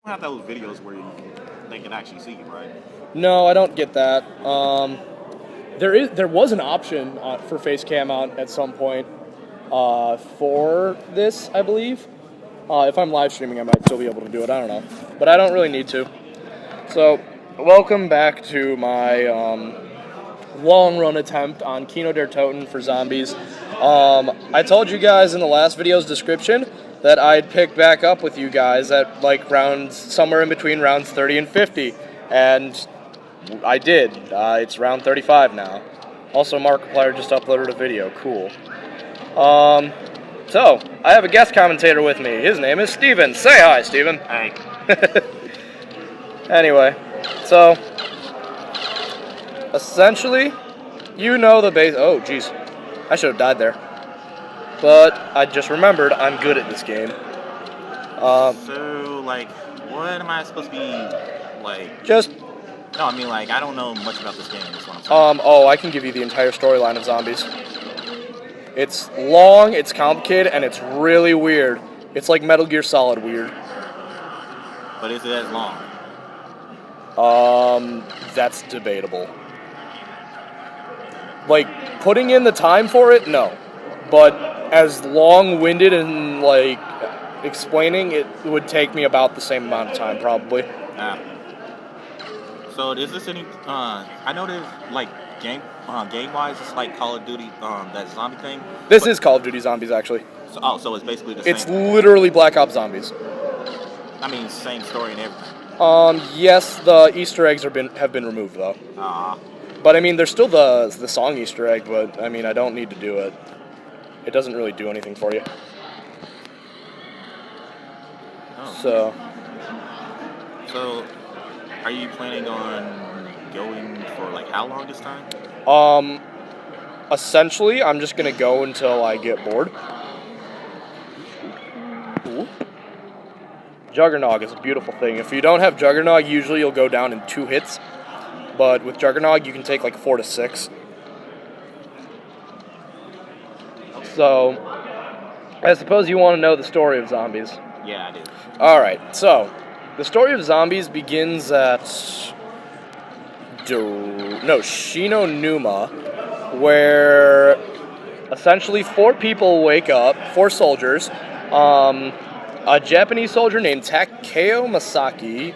have those videos where they can actually see you, right? No, I don't get that. There was an option for face cam out at some point for this, I believe. If I'm live streaming, I might still be able to do it. I don't know, but I don't really need to. So, welcome back to my long run attempt on Kino Toten for zombies. I told you guys in the last video's description that I'd pick back up with you guys at like rounds somewhere in between rounds 30 and 50, and I did. It's round 35 now. Also, Markiplier just uploaded a video. Cool. So, I have a guest commentator with me. His name is Steven. Say hi, Steven. Hey. Anyway, so, essentially, you know the base... Oh, jeez. I should have died there. But I just remembered I'm good at this game. So, like, what am I supposed to be, like... Just... No, I mean, like, I don't know much about this game, is what I'm saying. Oh, I can give you the entire storyline of zombies. It's long, it's complicated, and it's really weird. It's like Metal Gear Solid weird. But is it as long? That's debatable. Like, putting in the time for it, no. But as long-winded and, like, explaining, it would take me about the same amount of time, probably. Yeah. So, is this any, I know there's, like, game-wise, it's like Call of Duty, that zombie thing. This is Call of Duty Zombies, actually. So, so it's basically the same. It's literally Black Ops Zombies. I mean, same story and everything. Yes, the Easter eggs have been removed, though. But, I mean, there's still the song Easter egg, but, I mean, I don't need to do it. It doesn't really do anything for you. Oh. So, are you planning on going for, like, how long this time? Essentially, I'm just gonna go until I get bored. Ooh. Juggernog is a beautiful thing. If you don't have Juggernog, usually you'll go down in 2 hits. But with Juggernog, you can take like 4 to 6. So, I suppose you want to know the story of zombies. Yeah, I do. Alright, so, the story of zombies begins at Kino Numa, where essentially 4 people wake up, 4 soldiers, a Japanese soldier named Takeo Masaki,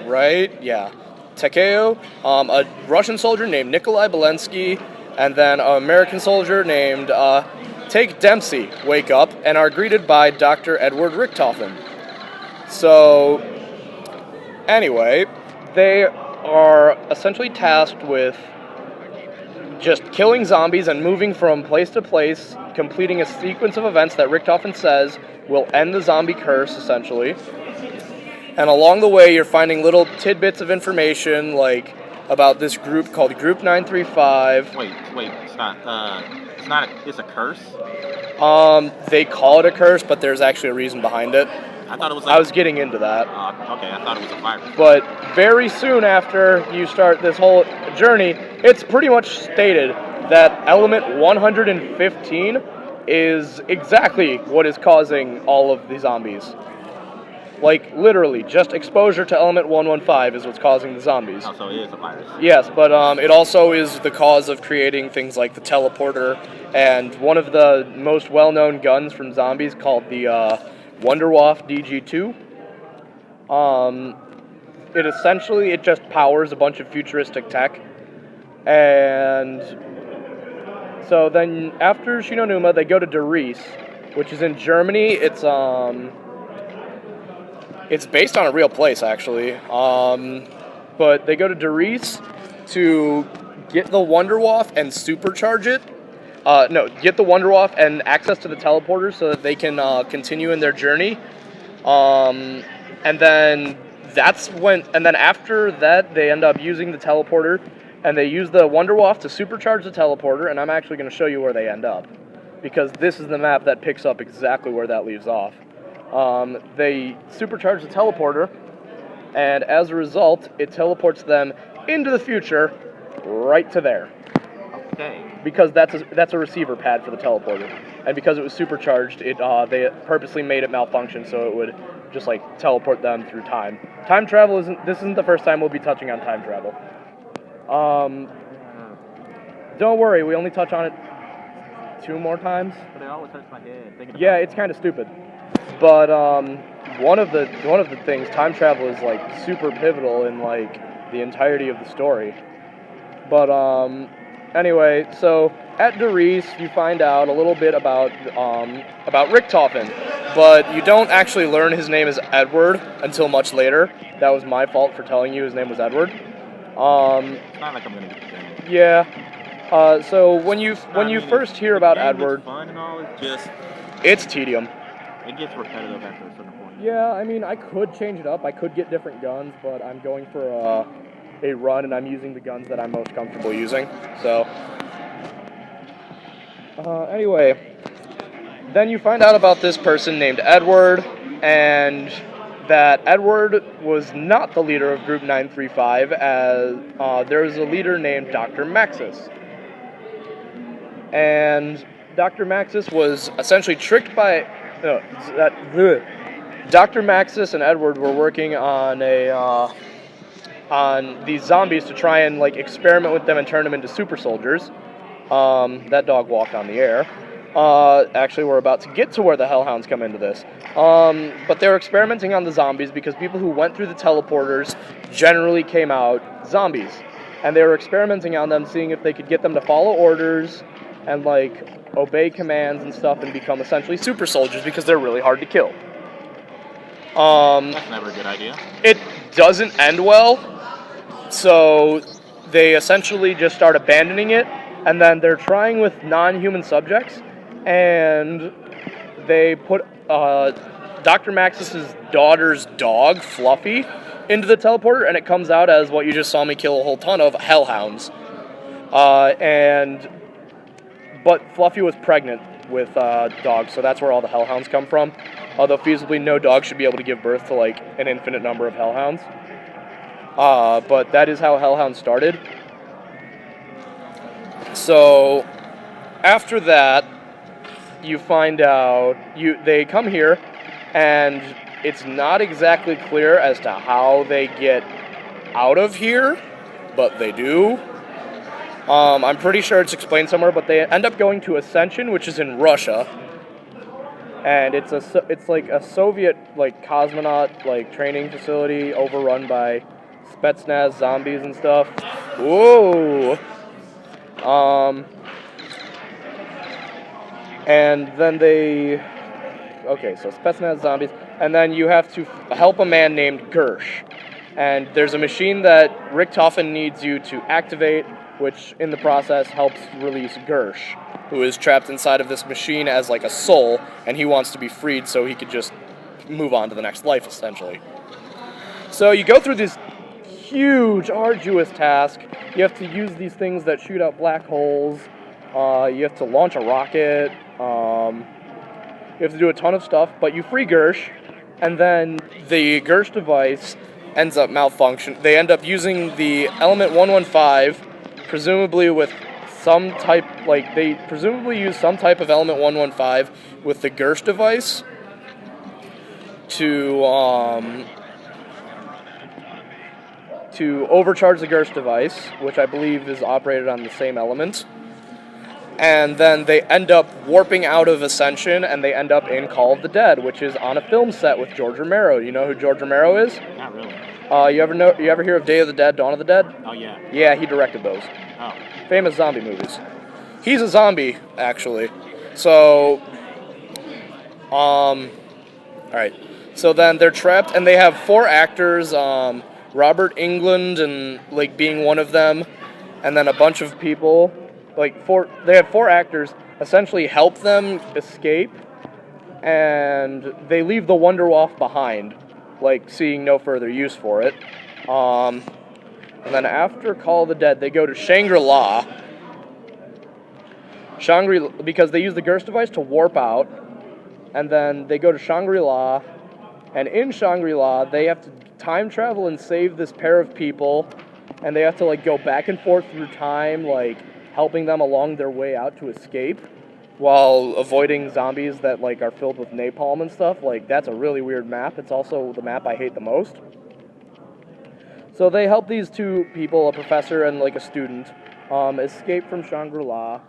right? Yeah, Takeo, a Russian soldier named Nikolai Belensky, and then an American soldier named Take Dempsey wake up and are greeted by Dr. Edward Richtofen. So, anyway, they are essentially tasked with just killing zombies and moving from place to place, completing a sequence of events that Richtofen says will end the zombie curse, essentially. And along the way, you're finding little tidbits of information, like about this group called Group 935. Wait, it's not, it's a curse? They call it a curse, but there's actually a reason behind it. I thought it was like... I was getting into that. Okay, I thought it was a virus. But very soon after you start this whole journey, it's pretty much stated that element 115 is exactly what is causing all of the zombies. Like, literally, just exposure to element 115 is what's causing the zombies. Oh, so it is a virus. Yes, but it also is the cause of creating things like the teleporter, and one of the most well-known guns from zombies called the Wunderwaffe DG2. It just powers a bunch of futuristic tech. And so then after Shinonuma, they go to Derice, which is in Germany. It's based on a real place, actually. But they go to Derice to get the Wunderwaffe and supercharge it. Get the Wunderwaffe and access to the teleporter so that they can continue in their journey. And then after that, they end up using the teleporter, and they use the Wunderwaffe to supercharge the teleporter, and I'm actually going to show you where they end up, because this is the map that picks up exactly where that leaves off. They supercharge the teleporter, and as a result, it teleports them into the future, right to there. Okay. Because that's a receiver pad for the teleporter, and because it was supercharged, they purposely made it malfunction so it would just like teleport them through time. Time travel isn't the first time we'll be touching on time travel. Don't worry, we only touch on it 2 more times. But it always hurts my head thinking about Yeah, it. it's kind of stupid. But one of the things, time travel is like super pivotal in like the entirety of the story. But anyway, so at Derice, you find out a little bit about Rick Toten, but you don't actually learn his name is Edward until much later. That was my fault for telling you his name was Edward. It's not like I'm gonna get the game. Yeah. So when you first hear about Edward, it's fun and all. It's just it's tedium. it gets repetitive after a certain point. Yeah, I mean, I could change it up. I could get different guns, but I'm going for a run, and I'm using the guns that I'm most comfortable using. So, anyway, then you find out about this person named Edward, and that Edward was not the leader of Group 935, as there was a leader named Dr. Maxis. And Dr. Maxis was essentially tricked by... Dr. Maxis and Edward were working on on these zombies to try and like experiment with them and turn them into super soldiers. That dog walked on the air. Actually, we're about to get to where the Hellhounds come into this. But they were experimenting on the zombies because people who went through the teleporters generally came out zombies. And they were experimenting on them, seeing if they could get them to follow orders and like obey commands and stuff and become essentially super soldiers because they're really hard to kill. That's never a good idea. It doesn't end well, so they essentially just start abandoning it, and then they're trying with non-human subjects, and they put Dr. Maxis's daughter's dog, Fluffy, into the teleporter, and it comes out as what you just saw me kill a whole ton of, Hellhounds. But Fluffy was pregnant with dogs, so that's where all the Hellhounds come from. Although feasibly no dog should be able to give birth to like an infinite number of Hellhounds. But that is how Hellhounds started. So after that, you find out they come here, and it's not exactly clear as to how they get out of here, but they do. I'm pretty sure it's explained somewhere, but they end up going to Ascension, which is in Russia. And it's like a Soviet like cosmonaut like training facility overrun by Spetsnaz zombies and stuff. Whoa. And then so Spetsnaz zombies, and then you have to help a man named Gersh. And there's a machine that Rick Toffen needs you to activate, which in the process helps release Gersh, who is trapped inside of this machine as like a soul, and he wants to be freed so he could just move on to the next life, essentially. So you go through this huge, arduous task. You have to use these things that shoot out black holes. You have to launch a rocket. You have to do a ton of stuff, but you free Gersh, and then the Gersh device ends up malfunctioning. They end up using the element 115, presumably with some type, like, they presumably use some type of element 115 with the Gersh device to overcharge the Gersh device, which I believe is operated on the same element. And then they end up warping out of Ascension, and they end up in Call of the Dead, which is on a film set with George Romero. You know who George Romero is? Not really. You ever hear of Day of the Dead, Dawn of the Dead? Oh, yeah. Yeah, he directed those. Oh. Famous zombie movies. He's a zombie, actually. So, alright. So then they're trapped, and they have 4 actors, Robert Englund and, like, being one of them, and then a bunch of people. They have 4 actors essentially help them escape, and they leave the Wonderwolf behind, like, seeing no further use for it. And then after Call of the Dead, they go to Shangri-La. Because they use the Gersh device to warp out, and then they go to Shangri-La, and in Shangri-La, they have to time travel and save this pair of people, and they have to, like, go back and forth through time, like, helping them along their way out to escape. while avoiding zombies that like are filled with napalm and stuff. Like that's a really weird map. It's also the map I hate the most. So they help these two people, a professor and like a student, escape from Shangri-La,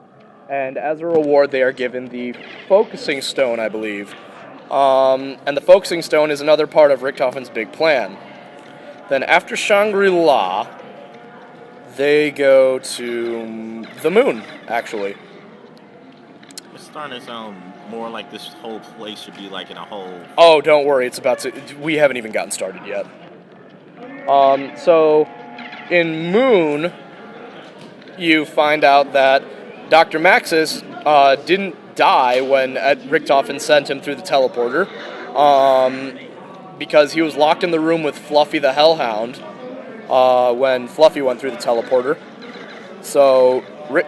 and as a reward they are given the focusing stone, I believe. And the focusing stone is another part of Richtofen's big plan. Then after Shangri-La, they go to the moon, actually. It's starting to sound more like this whole place should be like in a whole. Oh, don't worry, it's about to. We haven't even gotten started yet. So, in Moon, you find out that Dr. Maxis didn't die when Richtofen sent him through the teleporter, because he was locked in the room with Fluffy the Hellhound when Fluffy went through the teleporter. So, what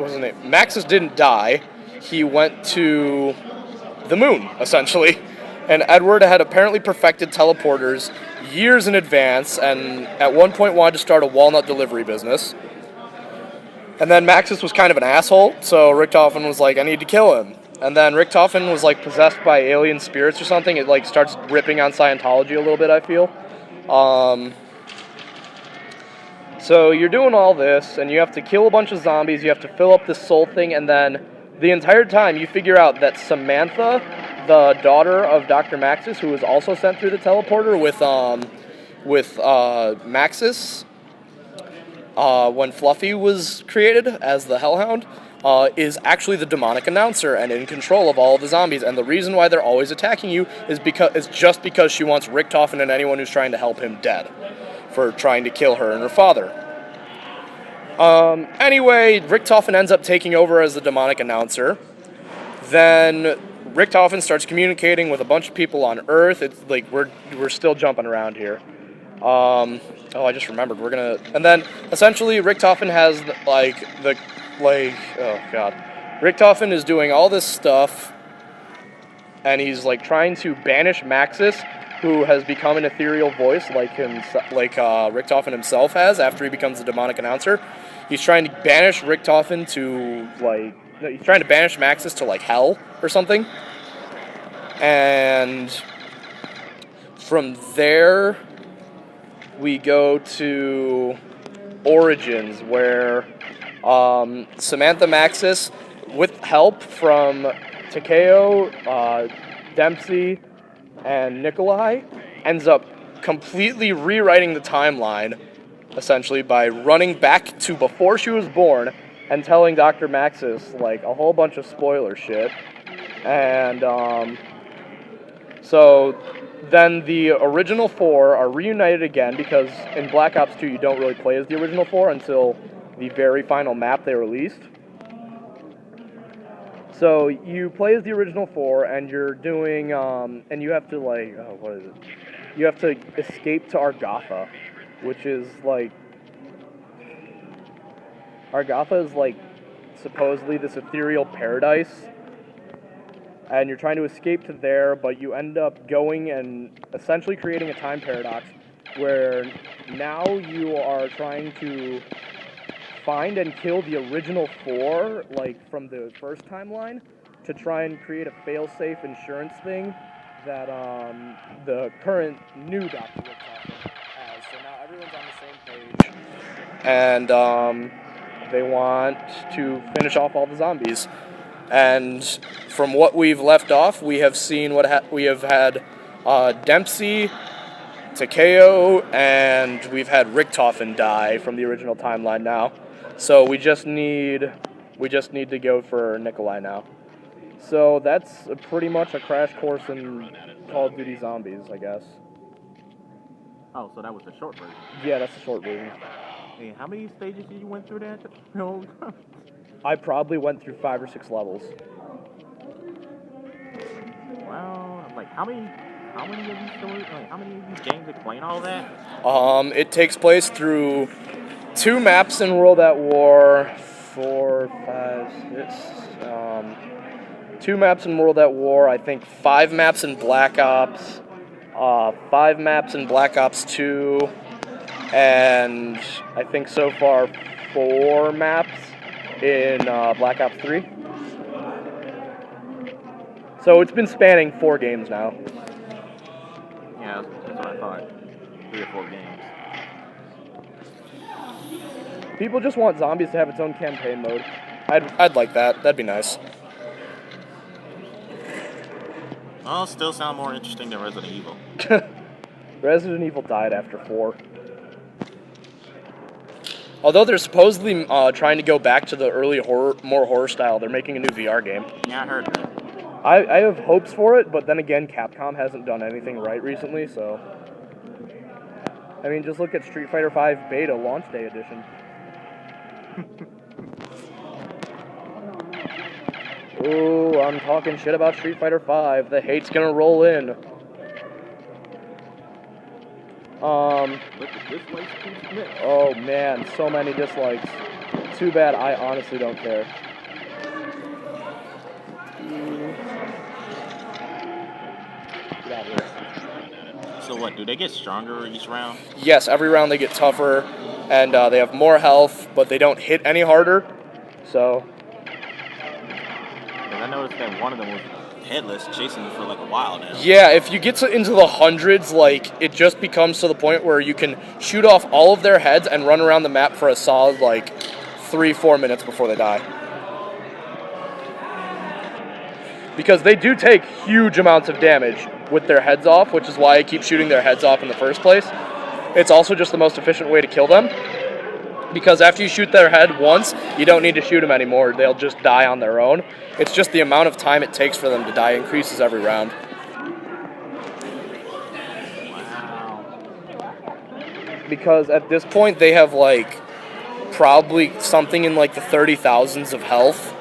was his name? Maxis didn't die. He went to the moon, essentially. And Edward had apparently perfected teleporters years in advance, and at one point wanted to start a walnut delivery business. And then Maxis was kind of an asshole, so Richtofen was like, I need to kill him. And then Richtofen was like possessed by alien spirits or something. It like starts ripping on Scientology a little bit, I feel. So you're doing all this, and you have to kill a bunch of zombies, you have to fill up this soul thing, and then the entire time you figure out that Samantha, the daughter of Dr. Maxis, who was also sent through the teleporter with Maxis, when Fluffy was created as the Hellhound, is actually the demonic announcer and in control of all of the zombies. And the reason why they're always attacking you is just because she wants Richtofen and anyone who's trying to help him dead for trying to kill her and her father. Anyway, Richtofen ends up taking over as the demonic announcer. Then Richtofen starts communicating with a bunch of people on Earth. It's like we're still jumping around here. Oh, I just remembered. And then essentially Richtofen has Richtofen is doing all this stuff, and he's like trying to banish Maxis, who has become an ethereal voice like Richtofen himself has after he becomes the demonic announcer. He's trying to banish Richtofen to he's trying to banish Maxis to like hell or something. And from there we go to Origins, where Samantha Maxis, with help from Takeo, Dempsey, and Nikolai, ends up completely rewriting the timeline, essentially, by running back to before she was born and telling Dr. Maxis, like, a whole bunch of spoiler shit. And, so then the original four are reunited again, because in Black Ops 2 you don't really play as the original four until the very final map they released. So you play as the original four, and you're doing, and you have to what is it? You have to escape to Argatha, which is Argatha is supposedly this ethereal paradise, and you're trying to escape to there, but you end up going and essentially creating a time paradox where now you are trying to find and kill the original four, from the first timeline, to try and create a fail-safe insurance thing that the current new Dr. Richtofen has. So now everyone's on the same page, and they want to finish off all the zombies. And from what we've left off, we have seen we have had Dempsey, Takeo, and we've had Richtofen die from the original timeline now. So we just need to go for Nikolai now. So that's pretty much a crash course in Call of Duty Zombies, I guess. Oh, so that was the short version. Yeah, that's the short version. Hey, how many stages did you went through that? I probably went through 5 or 6 levels. Wow, how many of these stories, how many of these games explain all that? It takes place through 2 maps in World at War, 4, 5, 6, 2 maps in World at War, I think 5 maps in Black Ops, 5 maps in Black Ops 2, and I think so far 4 maps in Black Ops 3. So it's been spanning 4 games now. Yeah, that's what I thought. 3 or 4 games. People just want Zombies to have its own campaign mode. I'd like that. That'd be nice. Well, still sound more interesting than Resident Evil. Resident Evil died after 4. Although they're supposedly trying to go back to the early more horror style, they're making a new VR game. Yeah, I heard that. I have hopes for it, but then again, Capcom hasn't done anything right recently, so... I mean, just look at Street Fighter V Beta Launch Day Edition. Ooh, I'm talking shit about Street Fighter V. The hate's gonna roll in. Oh man, so many dislikes. Too bad, I honestly don't care. Get out of here. So what, do they get stronger each round? Yes, every round they get tougher, and they have more health, but they don't hit any harder, so... Because I noticed that one of them was headless, chasing me for like a while now. Yeah, if you get into the hundreds, like, it just becomes to the point where you can shoot off all of their heads and run around the map for a solid, like, 3-4 minutes before they die. Because they do take huge amounts of damage with their heads off, which is why I keep shooting their heads off in the first place. It's also just the most efficient way to kill them. Because after you shoot their head once, you don't need to shoot them anymore. They'll just die on their own. It's just the amount of time it takes for them to die increases every round. Wow. Because at this point, they have, like, probably something in, like, the 30,000s of health.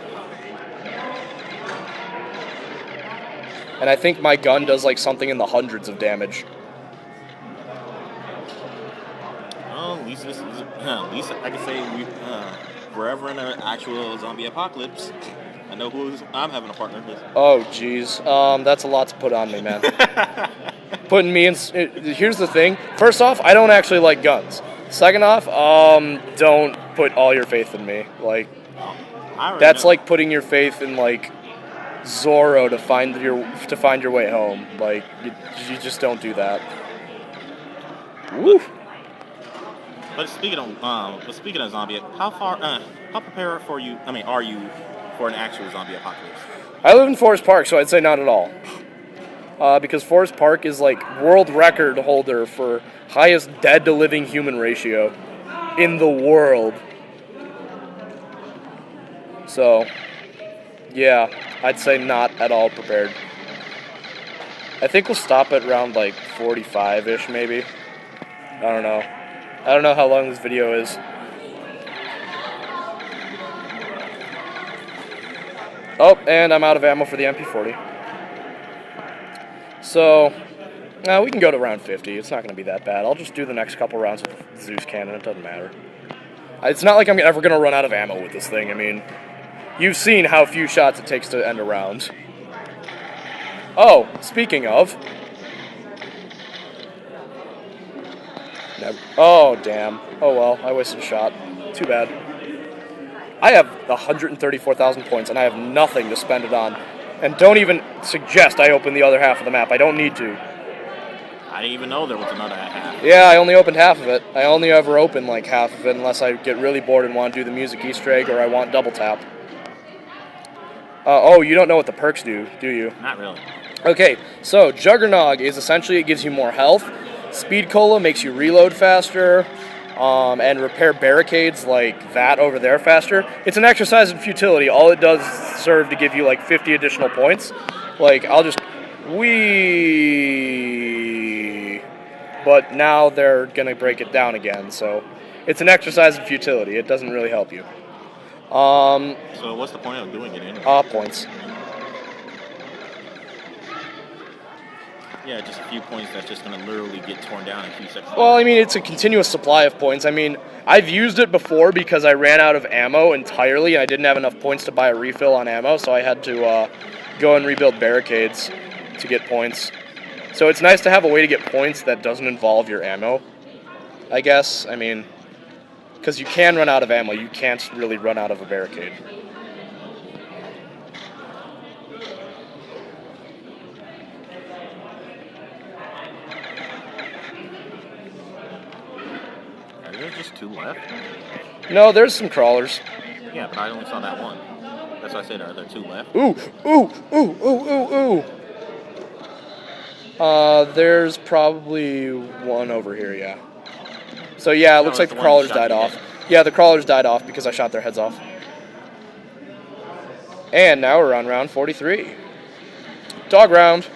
And I think my gun does, like, something in the hundreds of damage. Well, at least I can say we're ever in an actual zombie apocalypse. I know who I'm having a partner with. Oh, jeez. That's a lot to put on me, man. Putting me in... Here's the thing. First off, I don't actually like guns. Second off, don't put all your faith in me. Like, that's like putting your faith in, like, Zorro to find your way home. Like, you just don't do that. Woo! But speaking of zombie, how prepared are you for an actual zombie apocalypse? I live in Forest Park, so I'd say not at all. Because Forest Park is like world record holder for highest dead to living human ratio in the world. So, yeah, I'd say not at all prepared. I think we'll stop at around like 45-ish maybe. I don't know. I don't know how long this video is. Oh, and I'm out of ammo for the MP40. So, we can go to round 50. It's not going to be that bad. I'll just do the next couple rounds with the Zeus cannon. It doesn't matter. It's not like I'm ever going to run out of ammo with this thing. I mean, you've seen how few shots it takes to end a round. Oh, speaking of... Oh, damn. Oh, well, I wasted a shot. Too bad. I have 134,000 points, and I have nothing to spend it on. And don't even suggest I open the other half of the map. I don't need to. I didn't even know there was another half. Yeah, I only opened half of it. I only ever open, like, half of it unless I get really bored and want to do the music Easter egg or I want double tap. Oh, you don't know what the perks do you? Not really. Okay, so Juggernog is essentially it gives you more health. Speed Cola makes you reload faster, and repair barricades like that over there faster. It's an exercise in futility. All it does is serve to give you like 50 additional points. Like, I'll just... Whee! But now they're going to break it down again, so... It's an exercise in futility. It doesn't really help you. So what's the point of doing it anyway? Points. Yeah, just a few points that's just going to literally get torn down in a few seconds. Well, I mean, it's a continuous supply of points. I mean, I've used it before because I ran out of ammo entirely, and I didn't have enough points to buy a refill on ammo, so I had to go and rebuild barricades to get points. So it's nice to have a way to get points that doesn't involve your ammo, I guess. I mean, because you can run out of ammo. You can't really run out of a barricade. There's just 2 left. No, there's some crawlers. Yeah, but I only saw that one. That's why I said, are there 2 left? Ooh, ooh, ooh, ooh, ooh, ooh. There's probably one over here, yeah. So yeah, it looks like the crawlers died off. Yeah, the crawlers died off because I shot their heads off. And now we're on round 43. Dog round.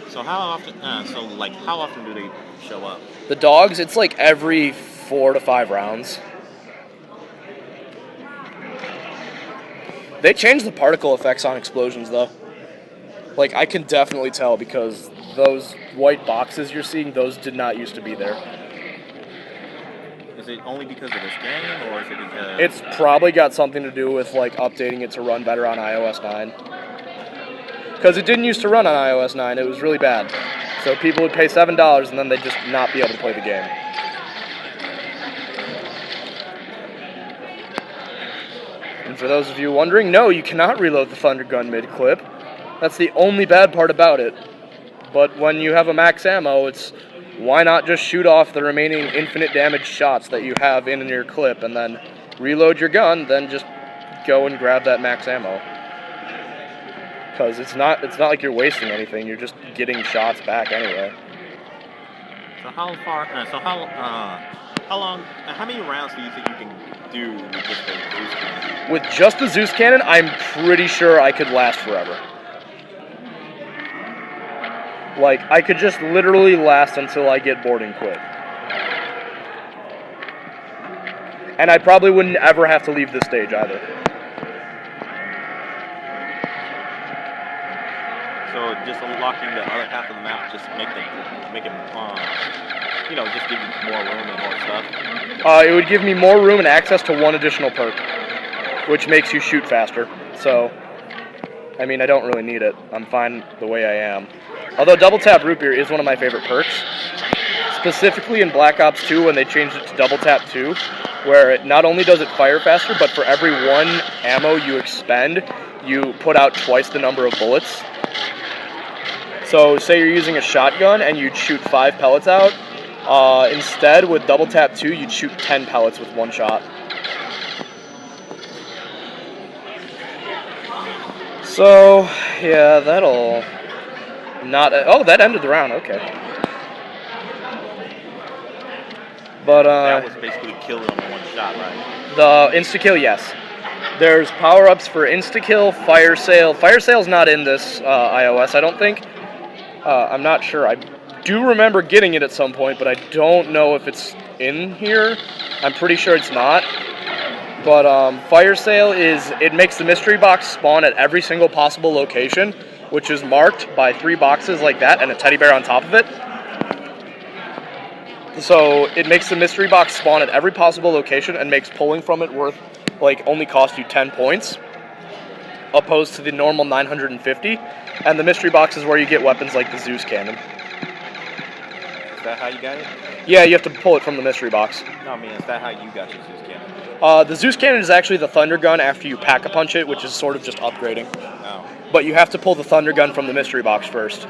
So how often? How often do they show up? The dogs, it's like every 4 to 5 rounds. They changed the particle effects on explosions, though. Like, I can definitely tell because those white boxes you're seeing, those did not used to be there. Is it only because of this game, or is it because... It's probably got something to do with, like, updating it to run better on iOS 9. Because it didn't used to run on iOS 9. It was really bad. So people would pay $7 and then they'd just not be able to play the game. And for those of you wondering, no, you cannot reload the Thunder Gun mid-clip. That's the only bad part about it. But when you have a max ammo, it's why not just shoot off the remaining infinite damage shots that you have in your clip and then reload your gun, then just go and grab that max ammo. Because it's not like you're wasting anything, you're just getting shots back anyway. So how many rounds do you think you can do with just the Zeus cannon? With just the Zeus cannon, I'm pretty sure I could last forever. Like, I could just literally last until I get bored and quit. And I probably wouldn't ever have to leave this stage either. So just unlocking the other half of the map, just make it, just give you more room and more stuff. It would give me more room and access to one additional perk, which makes you shoot faster. So, I mean, I don't really need it. I'm fine the way I am. Although Double Tap Root Beer is one of my favorite perks, specifically in Black Ops 2 when they changed it to Double Tap 2, where it not only does it fire faster, but for every 1 ammo you expend, you put out twice the number of bullets. So say you're using a shotgun and you'd shoot 5 pellets out. Instead, with Double Tap 2, you'd shoot 10 pellets with 1 shot. So, yeah, that'll not... Oh, that ended the round, okay. But, that was basically killing them in 1 shot, right? The insta-kill, yes. There's power-ups for insta-kill, fire sale. Fire sale's not in this iOS, I don't think. I'm not sure. I do remember getting it at some point, but I don't know if it's in here. I'm pretty sure it's not. But fire sale it makes the mystery box spawn at every single possible location, which is marked by 3 boxes like that and a teddy bear on top of it. So it makes the mystery box spawn at every possible location and makes pulling from it only cost you 10 points, opposed to the normal 950. And the mystery box is where you get weapons like the Zeus cannon. Is that how you got it? Yeah, you have to pull it from the mystery box. No, I mean, is that how you got your Zeus cannon? The Zeus cannon is actually the Thunder Gun after you Pack-a-Punch it, which is sort of just upgrading. Oh. But you have to pull the Thunder Gun from the mystery box first.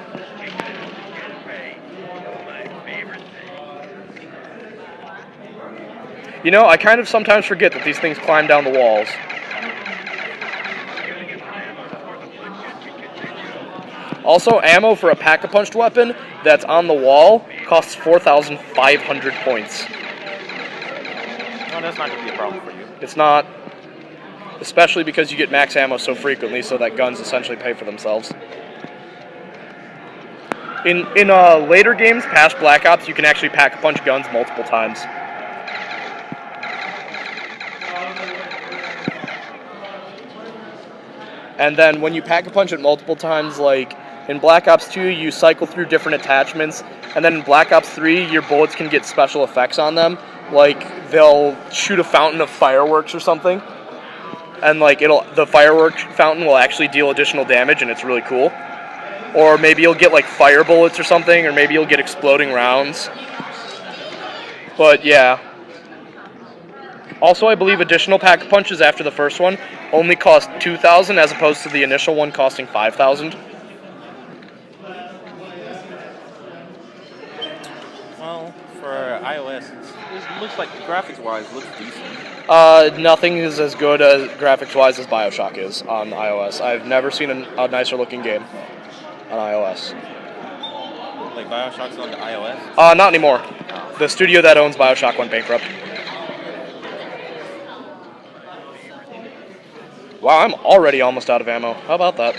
You know, I kind of sometimes forget that these things climb down the walls. Also, ammo for a Pack-a-Punched weapon that's on the wall costs 4,500 points. No, that's not going to be a problem for you. It's not, especially because you get max ammo so frequently, so that guns essentially pay for themselves. In later games, past Black Ops, you can actually Pack-a-Punch guns multiple times. And then when you Pack-a-Punch it multiple times, like in Black Ops 2, you cycle through different attachments, and then in Black Ops 3, your bullets can get special effects on them. Like, they'll shoot a fountain of fireworks or something, and like the fireworks fountain will actually deal additional damage, and it's really cool. Or maybe you'll get like fire bullets or something, or maybe you'll get exploding rounds. But yeah. Also, I believe additional Pack-a-Punches after the first one only cost 2,000 as opposed to the initial one costing 5,000. Well, For iOS, it looks like graphics-wise, looks decent. Nothing is as good as graphics-wise as Bioshock is on iOS. I've never seen a nicer looking game on iOS. Like Bioshock's on the iOS. Not anymore. The studio that owns Bioshock went bankrupt. Wow, I'm already almost out of ammo. How about that?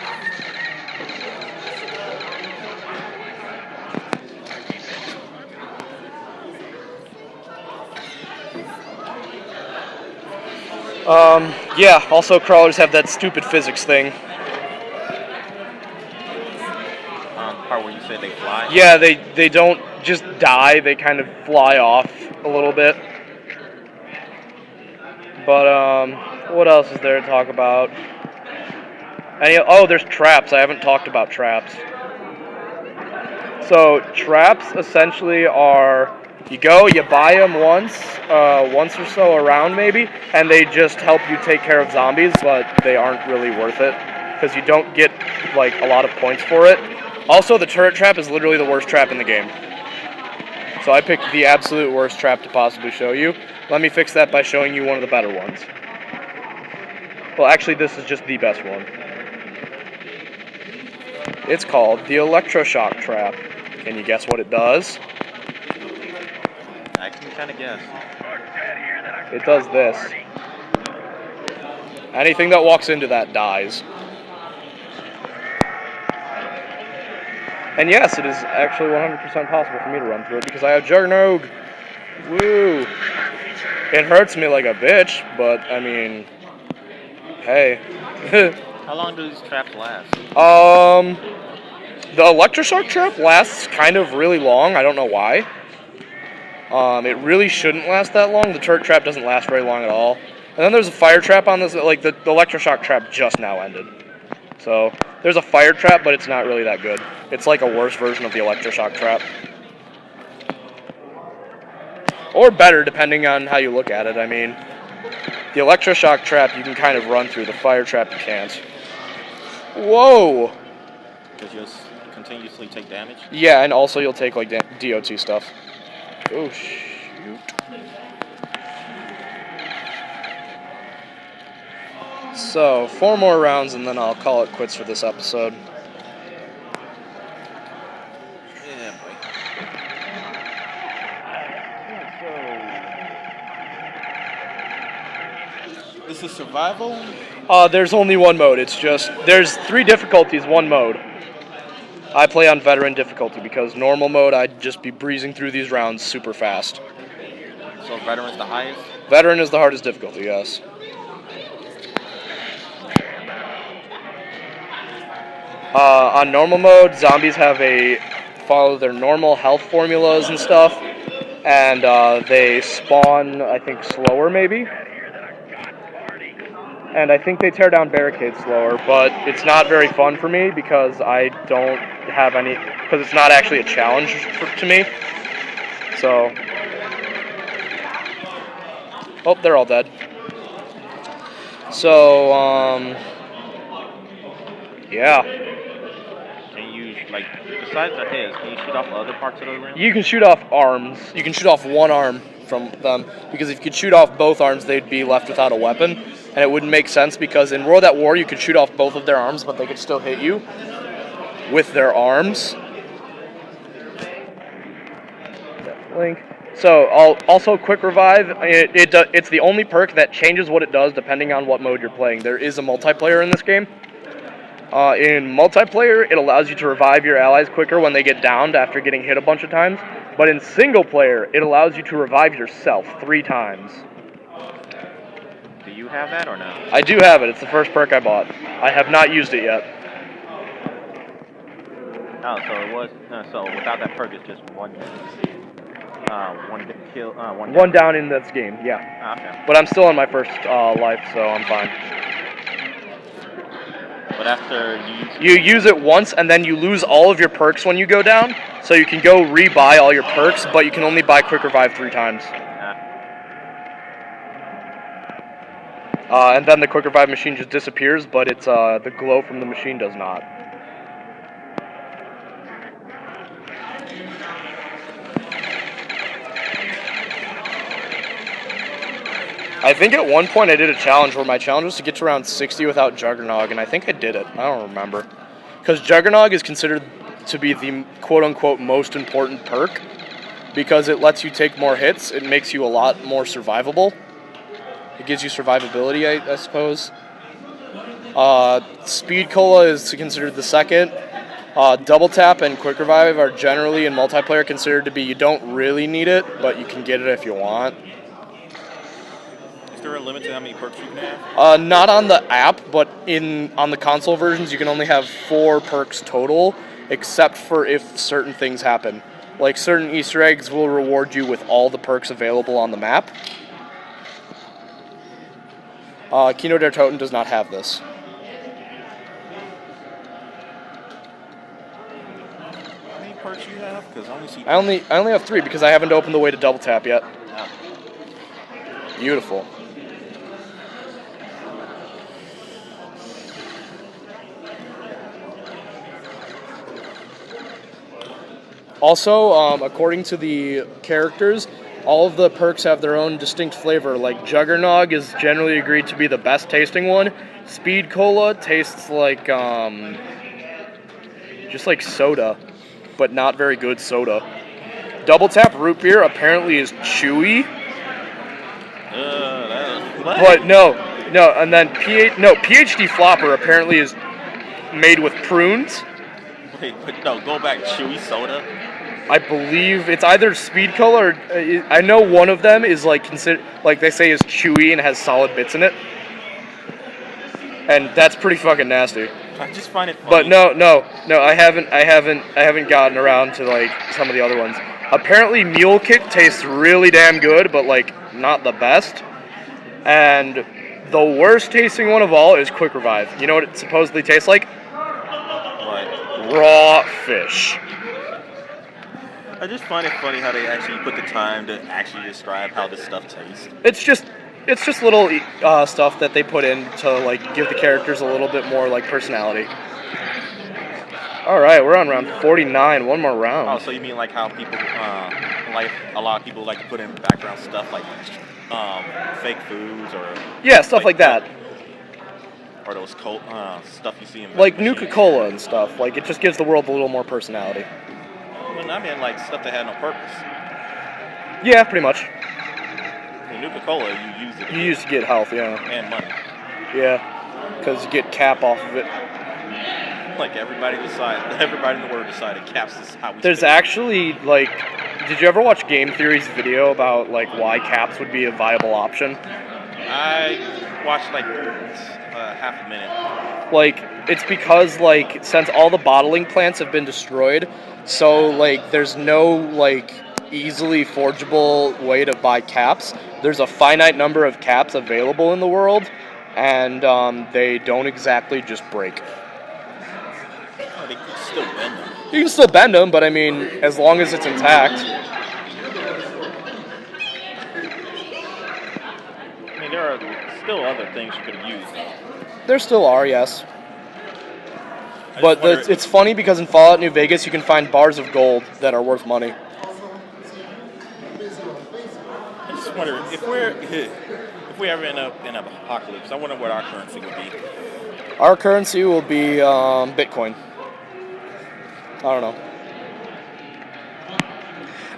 Yeah, also crawlers have that stupid physics thing. Part where you said they fly? Yeah, they don't just die, they kind of fly off a little bit. But, what else is there to talk about? There's traps. I haven't talked about traps. So, traps essentially are, you go, you buy them once or so around maybe, and they just help you take care of zombies, but they aren't really worth it, because you don't get, like, a lot of points for it. Also, the turret trap is literally the worst trap in the game. So I picked the absolute worst trap to possibly show you. Let me fix that by showing you one of the better ones. Well, actually, this is just the best one. It's called the electroshock trap. Can you guess what it does? I can kind of guess. It does this. Anything that walks into that dies. And yes, it is actually 100% possible for me to run through it because I have Juggernog. Woo! It hurts me like a bitch, but I mean, hey. How long do these traps last? The electroshock trap lasts kind of really long. I don't know why. It really shouldn't last that long. The turret trap doesn't last very long at all. And then there's a fire trap on this. Like the electroshock trap just now ended. So there's a fire trap, but it's not really that good. It's like a worse version of the electroshock trap. Or better, depending on how you look at it. I mean, the electroshock trap you can kind of run through. The fire trap you can't. Whoa! Because you'll continuously take damage? Yeah, and also you'll take, like, DOT stuff. Oh, shoot. So, 4 more rounds and then I'll call it quits for this episode. Yeah, boy. So, this is survival? There's only one mode. There's 3 difficulties, 1 mode. I play on veteran difficulty because normal mode I'd just be breezing through these rounds super fast. So veteran's the highest? Veteran is the hardest difficulty, yes. On normal mode, zombies follow their normal health formulas and stuff, and they spawn, I think, slower maybe. And I think they tear down barricades slower, but it's not very fun for me because I don't have any, because it's not actually a challenge to me. So, oh, they're all dead. So, yeah. Can you, like, besides the heads, can you shoot off other parts of the room? You can shoot off arms. You can shoot off one arm from them, because if you could shoot off both arms, they'd be left without a weapon, and it wouldn't make sense, because in World at War, you could shoot off both of their arms, but they could still hit you with their arms. Link. So, also quick revive. It's the only perk that changes what it does depending on what mode you're playing. There is a multiplayer in this game. In multiplayer, it allows you to revive your allies quicker when they get downed after getting hit a bunch of times. But in single player, it allows you to revive yourself 3 times. Do you have that or no? I do have it. It's the first perk I bought. I have not used it yet. Oh, so it was. So without that perk, it's just one kill. One down in this game, yeah. Okay. But I'm still on my first life, so I'm fine. But after you use it once, and then you lose all of your perks when you go down. So you can go re-buy all your perks, but you can only buy quick revive 3 times. And then the quick revive machine just disappears, but it's the glow from the machine does not. I think at one point I did a challenge where my challenge was to get to around 60 without Juggernog, and I think I did it. I don't remember. Because Juggernog is considered to be the quote-unquote most important perk because it lets you take more hits. It makes you a lot more survivable. It gives you survivability, I suppose. Speed Cola is considered the second. Double Tap and Quick Revive are generally in multiplayer considered to be you don't really need it, but you can get it if you want. Is there a limit to how many perks you can have? Not on the app, but on the console versions, you can only have 4 perks total, except for if certain things happen. Like certain Easter eggs will reward you with all the perks available on the map. Kino der Toten does not have this. How many perks you have? Because I only have 3 because I haven't opened the way to double tap yet. Oh. Beautiful. Also, according to the characters, all of the perks have their own distinct flavor. Like Juggernog is generally agreed to be the best tasting one. Speed Cola tastes like just like soda, but not very good soda. Double Tap Root Beer apparently is chewy. What? But no, and then PhD Flopper apparently is made with prunes. Wait, but no, go back. Chewy soda. I believe it's either Speed Cola or I know one of them is like they say is chewy and has solid bits in it, and that's pretty fucking nasty. I just find it funny. But no, I haven't gotten around to like some of the other ones. Apparently, Mule Kick tastes really damn good, but like not the best. And the worst tasting one of all is Quick Revive. You know what it supposedly tastes like? What? Raw fish. I just find it funny how they actually put the time to actually describe how this stuff tastes. It's just little stuff that they put in to like give the characters a little bit more like personality. All right, we're on round 49. One more round. Oh, so you mean like how people, like a lot of people like to put in background stuff like fake foods or stuff like that. Or those stuff you see in like Nuka-Cola and stuff. Like it just gives the world a little more personality. Well, I mean like stuff that had no purpose. Yeah, pretty much. In Nuka-Cola, you use it. You used to get health, yeah. And money. Yeah, because you get cap off of it. Like everybody in the world decided caps is how we. There's actually like, did you ever watch Game Theory's video about like why caps would be a viable option? I watched like half a minute. Like it's because like since all the bottling plants have been destroyed, so like there's no like easily forgeable way to buy caps. There's a finite number of caps available in the world, and they don't exactly just break. Oh, they can still bend them. You can still bend them, but I mean, as long as it's intact. I mean, there are still other things you could have used, though. There still are, yes. But it's funny because in Fallout New Vegas, you can find bars of gold that are worth money. I just wonder if we ever end up in an apocalypse, I wonder what our currency would be. Our currency will be Bitcoin. I don't know.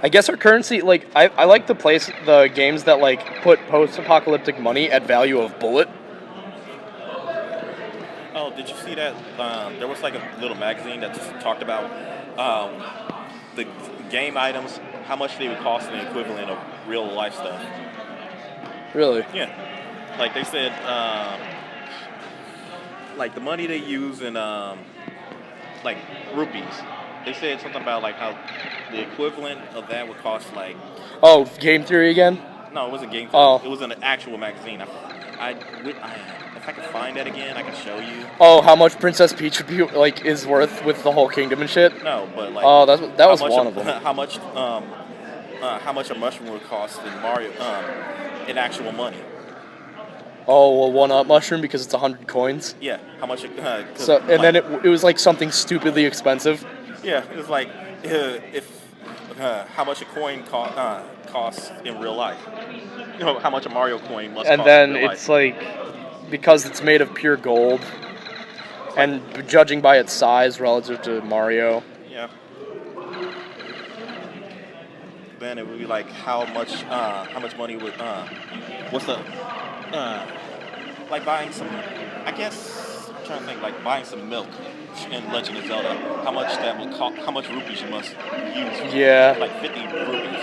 I guess our currency, like, I like the games that, like, put post-apocalyptic money at value of bullet. Oh, did you see that? There was, like, a little magazine that just talked about the game items, how much they would cost in the equivalent of real-life stuff. Really? Yeah. Like, they said, like, the money they use in, like, rupees. They said something about like how the equivalent of that would cost like. Oh, Game Theory again? No, it wasn't Game Theory. Oh. It was an actual magazine. If I could find that again, I could show you. Oh, how much Princess Peach would be like is worth with the whole kingdom and shit? No, but like. Oh, that was one of them. How much a mushroom would cost in Mario in actual money? Oh, a one-up mushroom because it's 100 coins. Yeah, how much? So and then it was like something stupidly expensive. Yeah, it was like if how much a coin costs in real life. You know, how much a Mario coin must And cost in then real it's life. like, because it's made of pure gold, and judging by its size relative to Mario. Yeah. Then it would be like how much money would what's the like buying some, I guess I'm trying to think, like buying some milk in Legend of Zelda, how much that would cost, how much rupees you must use. Yeah. Like 50 rupees.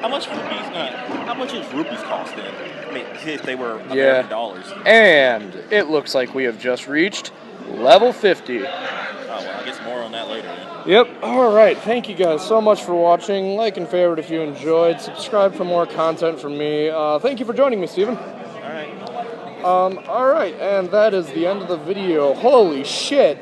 How much is rupees cost then? I mean, if they were American dollars. And it looks like we have just reached level 50. Oh, well, I guess more on that later then. Yep. All right. Thank you guys so much for watching. Like and favorite if you enjoyed. Subscribe for more content from me. Thank you for joining me, Steven. All right. All right. And that is the end of the video. Holy shit.